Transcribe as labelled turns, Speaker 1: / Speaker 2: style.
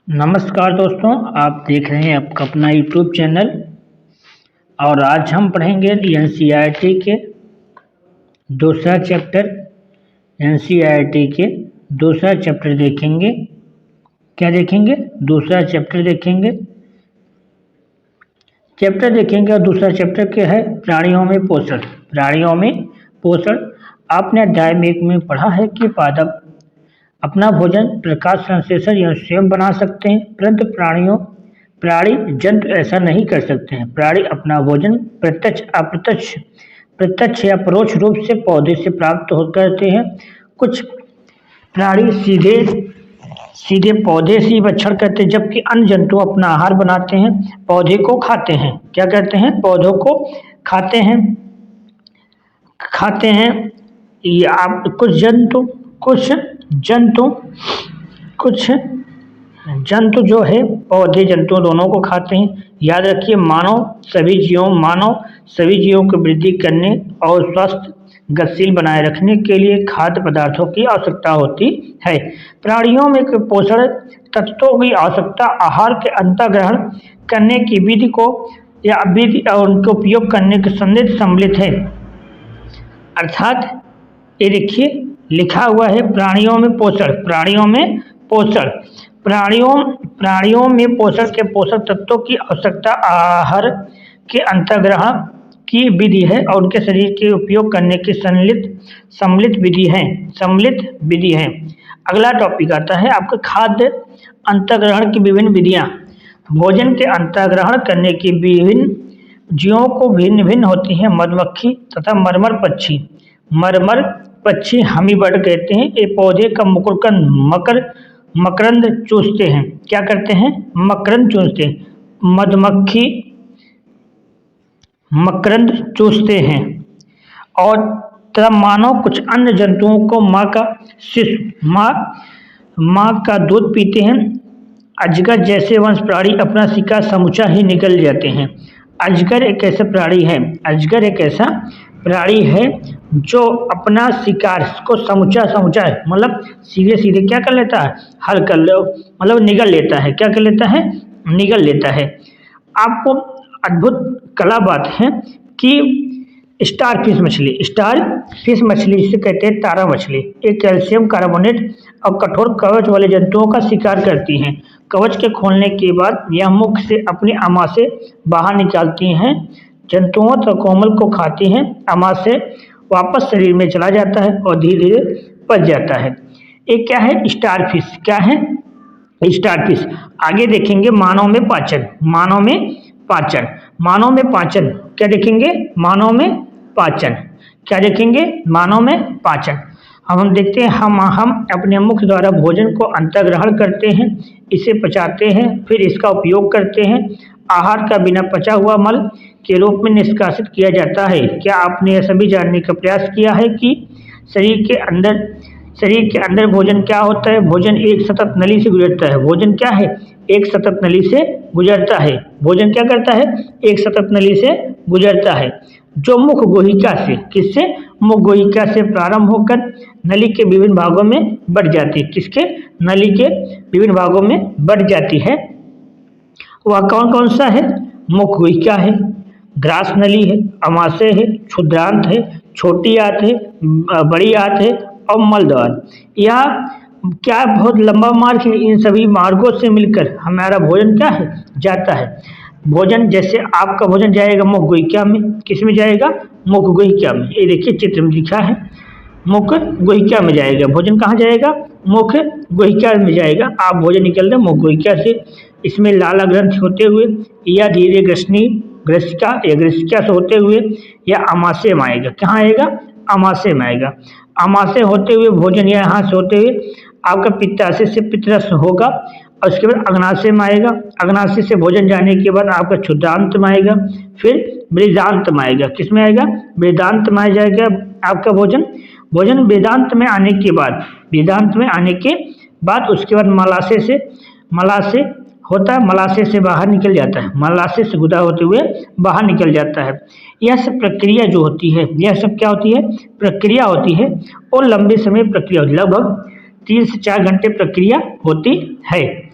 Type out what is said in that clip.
Speaker 1: नमस्कार दोस्तों, आप देख रहे हैं आपका अपना यूट्यूब चैनल। और आज हम पढ़ेंगे एनसीईआरटी के दूसरा चैप्टर। एनसीईआरटी के दूसरा चैप्टर देखेंगे। क्या देखेंगे? दूसरा चैप्टर देखेंगे। और दूसरा चैप्टर क्या है? प्राणियों में पोषण। प्राणियों में पोषण। आपने अध्याय में एक में पढ़ा है कि पादप अपना भोजन प्रकाश संश्लेषण या स्वयं बना सकते हैं, परंतु प्राणी जंतु ऐसा नहीं कर सकते हैं। प्राणी अपना भोजन प्रत्यक्ष या परोक्ष रूप से पौधे से प्राप्त करते हैं। कुछ प्राणी सीधे पौधे से ही भक्षण करते हैं, जबकि अन्य जंतु अपना आहार बनाते हैं, पौधे को खाते हैं। क्या करते हैं? पौधों को खाते हैं। ये आप कुछ जंतु जो है पौधे जंतु दोनों को खाते हैं। याद रखिए, मानव सभी जीवों को वृद्धि करने और स्वस्थ गतिशील बनाए रखने के लिए खाद्य पदार्थों की आवश्यकता होती है। प्राणियों में पोषण तत्वों की आवश्यकता आहार के अंतर्ग्रहण करने की विधि और उनके उपयोग करने के संदेश सम्मिलित है। अर्थात ये देखिए लिखा हुआ है, प्राणियों में पोषण के पोषक तत्वों की आवश्यकता आहार के अंतर्ग्रहण की विधि है और उनके शरीर के उपयोग करने की सम्मिलित विधि है। अगला टॉपिक आता है आपका खाद्य अंतर्ग्रहण की विभिन्न विधियां। भोजन के अंतर्ग्रहण करने की विभिन्न जीवों को भिन्न होती हैं। मधुमक्खी तथा मरमर पक्षी हमीबर्ड कहते हैं। ये पौधे का मकरंद चूसते हैं। क्या करते हैं? मकरंद चूसते हैं। मधुमक्खी मकरंद चूसते हैं। और तथा मानव कुछ अन्य जंतुओं को माँ का दूध पीते हैं। अजगर जैसे वंश प्राणी अपना शिकार समूचा ही निगल जाते हैं। अजगर एक ऐसा प्राणी है जो अपना शिकार को समूचा मतलब सीधे क्या कर लेता है? हल कर लो, मतलब निगल लेता है। क्या कर लेता है? निगल लेता है। आपको अद्भुत कला बात है कि स्टारफिश मछली जिसे कहते हैं तारा मछली, एक कैल्शियम कार्बोनेट और कठोर कवच वाले जंतुओं का शिकार करती हैं। कवच के खोलने के बाद यह मुख से अपनी आमाशय बाहर निकालती हैं। जंतुओं तो कोमल को खाती हैं। आमाशय वापस शरीर में चला जाता है और धीरे धीरे पच जाता है। एक क्या है? स्टारफिश। क्या है? स्टारफिश। आगे देखेंगे मानव में पाचन। क्या देखेंगे? मानव में पाचन। हम देखते हैं, हम अपने मुख द्वारा भोजन को अंतर्ग्रहण करते हैं, इसे पचाते हैं, फिर इसका उपयोग करते हैं। आहार का बिना पचा हुआ मल के रूप में निष्कासित किया जाता है। क्या आपने यह सभी जानने का प्रयास किया है कि शरीर के अंदर भोजन क्या होता है? भोजन एक सतत नली से गुजरता है। भोजन क्या है? एक सतत नली से गुजरता है। भोजन क्या करता है? एक सतत नली से गुजरता है, जो मुख गुहिका से प्रारंभ होकर नली के विभिन्न भागों में बढ़ जाती है। नली के विभिन्न भागों में बढ़ जाती है। वह कौन सा है? मुख गुहिका है, ग्रास नली है, आमाशय है, क्षुद्रांत है, छोटी आंत है, बड़ी आंत है और मलद्वार। यह क्या बहुत लंबा मार्ग है। इन सभी मार्गों से मिलकर हमारा भोजन क्या है? जाता है। भोजन जैसे आपका भोजन जाएगा मुख गुहिका में। किस में जाएगा? मुख गुहिका में। ये देखिए चित्र में लिखा है, मुख गुहिका में जाएगा। भोजन कहाँ जाएगा? मुख गुहिका में जाएगा। आप भोजन निकल रहे मुख गुहिका से। इसमें लाला ग्रंथि होते हुए या धीरे ग्रसिका से होते हुए या आमाशय में आएगा। कहाँ आएगा? आमाशय में आएगा। आमाशय होते हुए भोजन यहाँ से होते हुए आपका पित्ताशय से पित्तरस होगा और उसके बाद अग्नाशय में आएगा। अग्नाशय से भोजन जाने के बाद आपका क्षुद्रांत में आएगा, फिर बृहदांत में आएगा। किस में आएगा? बृहदांत में आ जाएगा आपका भोजन वेदांत में आने के बाद उसके बाद मलाशय से बाहर निकल जाता है। मलाशय से गुदा होते हुए बाहर निकल जाता है। यह सब प्रक्रिया जो होती है, यह सब क्या होती है? प्रक्रिया होती है और लंबे समय प्रक्रिया होती है। लगभग 3 से 4 घंटे प्रक्रिया होती है।